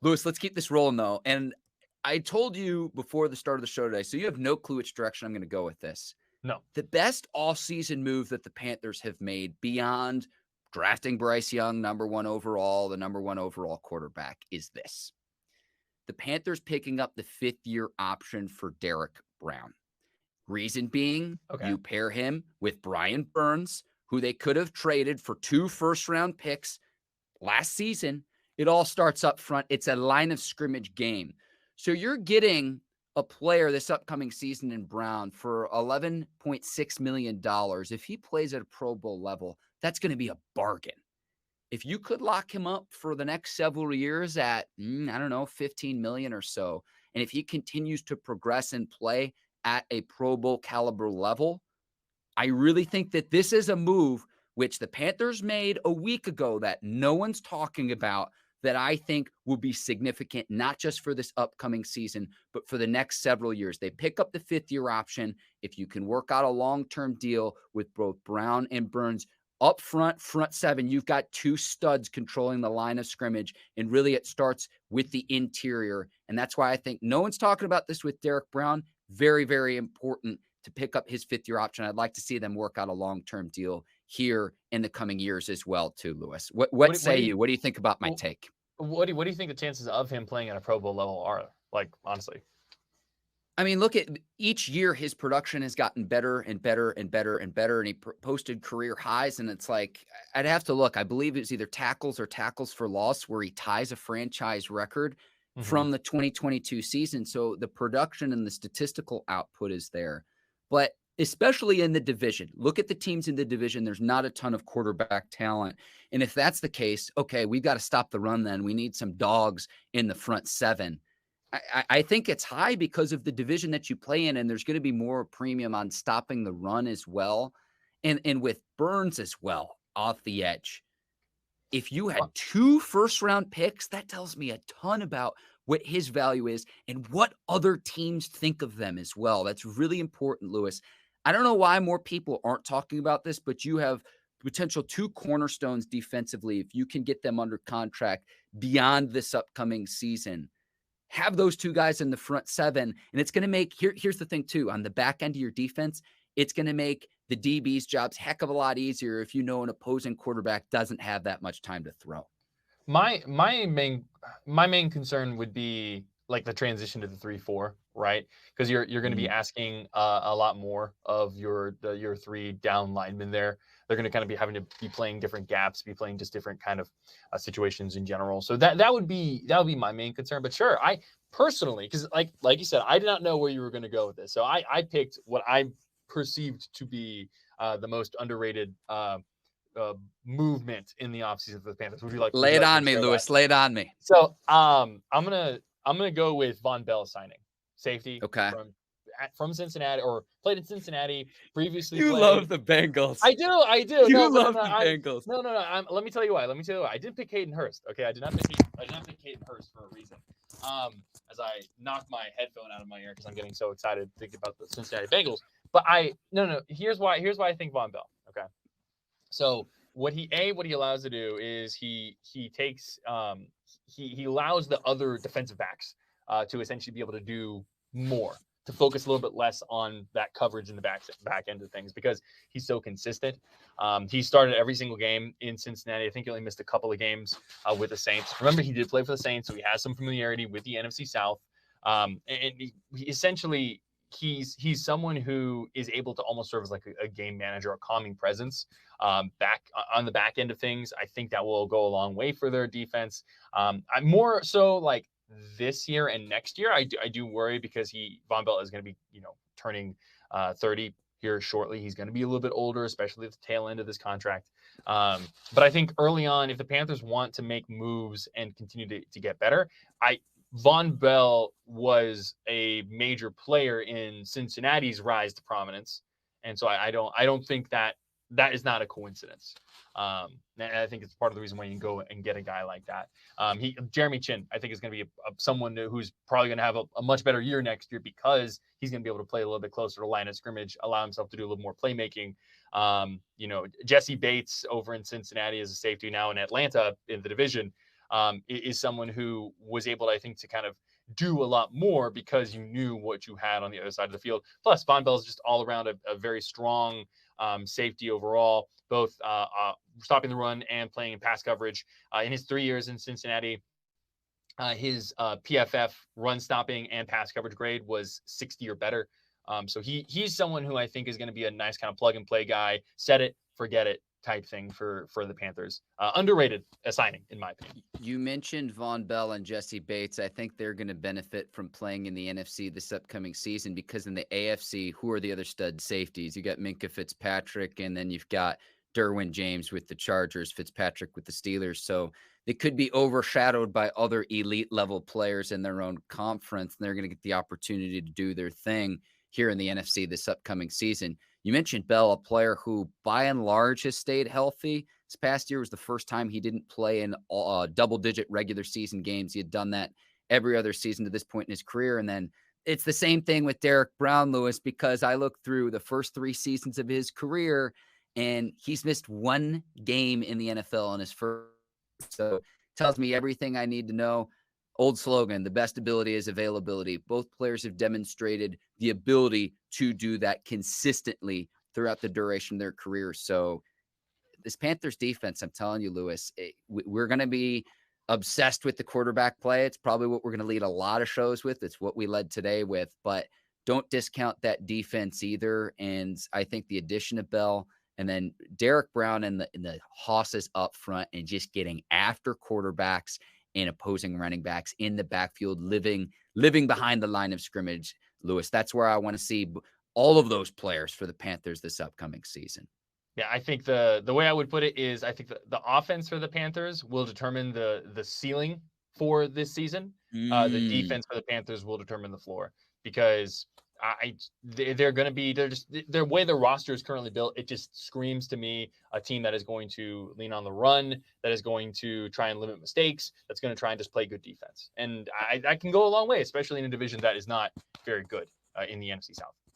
Lewis, let's keep this rolling, though. And I told you before the start of the show today, so you have no clue which direction I'm going to go with this. No. The best offseason move that the Panthers have made beyond drafting Bryce Young, number 1 overall, the number 1 overall quarterback, is this. The Panthers picking up the 5th-year option for Derek Brown. Reason being, you pair him with Brian Burns, who they could have traded for 2 first-round picks last season. It all starts up front. It's a line of scrimmage game. So you're getting a player this upcoming season in Brown for $11.6 million. If he plays at a Pro Bowl level, that's going to be a bargain. If you could lock him up for the next several years at, I don't know, $15 million or so, and if he continues to progress and play at a Pro Bowl caliber level, I really think that this is a move which the Panthers made a week ago that no one's talking about, that I think will be significant, not just for this upcoming season, but for the next several years. They pick up the 5th-year option. If you can work out a long-term deal with both Brown and Burns up front 7, you've got 2 studs controlling the line of scrimmage, and really it starts with the interior. And that's why I think no one's talking about this with Derek Brown. Very, very important to pick up his 5th-year option. I'd like to see them work out a long-term deal here in the coming years as well, too, Lewis. What say you? What do you think about my take? What do you think the chances of him playing at a Pro Bowl level are, like, honestly? I mean, look at each year, his production has gotten better and better and better and better, and he posted career highs. And it's like, I'd have to look. I believe it's either tackles or tackles for loss where he ties a franchise record from the 2022 season. So the production and the statistical output is there. But especially in the division, look at the teams in the division. There's not a ton of quarterback talent. And if that's the case, okay, we've got to stop the run then. We need some dogs in the front 7. I think it's high because of the division that you play in, and there's going to be more premium on stopping the run as well. And with Burns as well off the edge. If you had 2 first-round picks, that tells me a ton about what his value is and what other teams think of them as well. That's really important, Lewis. I don't know why more people aren't talking about this, but you have potential 2 cornerstones defensively. If you can get them under contract beyond this upcoming season, have those 2 guys in the front 7. And it's going to make, here's the thing too, on the back end of your defense, it's going to make the DB's jobs heck of a lot easier if you know an opposing quarterback doesn't have that much time to throw. My main concern would be like the transition to the 3-4, right? Because you're going to be asking a lot more of your 3 down linemen there. They're going to kind of be having to be playing different gaps, be playing just different kind of situations in general. So that would be my main concern. But sure, I personally, because like you said, I did not know where you were going to go with this, so I picked what I perceived to be the most underrated movement in the offseason for the Panthers. Would you like lay it on me, Lewis? Lay it on me. So I'm gonna go with Von Bell signing safety. Okay. From Cincinnati, or played in Cincinnati previously. You love the Bengals. I do. You love the Bengals. No. Let me tell you why. I didn't pick Hayden Hurst. Okay, I did not pick Hayden Hurst for a reason. As I knock my headphone out of my ear because I'm getting so excited thinking about the Cincinnati Bengals. But here's why I think Von Bell. Okay. So what he allows to do is he takes he allows the other defensive backs to essentially be able to do more, to focus a little bit less on that coverage in the back end of things because he's so consistent. He started every single game in Cincinnati. I think he only missed a couple of games with the Saints. Remember, he did play for the Saints, so he has some familiarity with the NFC South. And he essentially he's someone who is able to almost serve as like a game manager, a calming presence back on the back end of things. I think that will go a long way for their defense. I'm more so like this year and next year. I do worry because Von Bell is going to be, turning 30 here shortly. He's going to be a little bit older, especially at the tail end of this contract. But I think early on, if the Panthers want to make moves and continue to get better, Von Bell was a major player in Cincinnati's rise to prominence. And so I don't think that is not a coincidence. And I think it's part of the reason why you can go and get a guy like that. Jeremy Chin, I think, is going to be someone who's probably going to have a much better year next year because he's going to be able to play a little bit closer to line of scrimmage, allow himself to do a little more playmaking. Jesse Bates over in Cincinnati is a safety now in Atlanta in the division. is someone who was able, I think, to kind of do a lot more because you knew what you had on the other side of the field. Plus, Von Bell is just all around a very strong safety overall, both stopping the run and playing in pass coverage. In his 3 years in Cincinnati, his PFF run stopping and pass coverage grade was 60 or better. So he's someone who I think is going to be a nice kind of plug and play guy, set it, forget it type thing for the Panthers. Underrated signing, in my opinion. You mentioned Von Bell and Jesse Bates. I think they're going to benefit from playing in the NFC this upcoming season, because in the AFC, who are the other stud safeties? You got Minkah Fitzpatrick, and then you've got Derwin James with the Chargers, Fitzpatrick with the Steelers. So they could be overshadowed by other elite level players in their own conference, and they're going to get the opportunity to do their thing here in the NFC this upcoming season. You mentioned Bell, a player who by and large has stayed healthy. This past year was the first time he didn't play in double-digit regular season games. He had done that every other season to this point in his career. And then it's the same thing with Derek Brown, Lewis, because I looked through the first 3 seasons of his career, and he's missed 1 game in the NFL in his first. So it tells me everything I need to know. Old slogan, the best ability is availability. Both players have demonstrated the ability to do that consistently throughout the duration of their careers. So this Panthers defense, I'm telling you, Lewis, we're going to be obsessed with the quarterback play. It's probably what we're going to lead a lot of shows with. It's what we led today with, but don't discount that defense either. And I think the addition of Bell and then Derek Brown and the Hosses up front and just getting after quarterbacks and opposing running backs in the backfield, living behind the line of scrimmage, Lewis. That's where I want to see all of those players for the Panthers this upcoming season. Yeah, I think the way I would put it is I think the offense for the Panthers will determine the ceiling for this season. The defense for the Panthers will determine the floor, because they're going to be, their way the roster is currently built, it just screams to me a team that is going to lean on the run, that is going to try and limit mistakes, that's going to try and just play good defense. And I can go a long way, especially in a division that is not very good in the NFC South.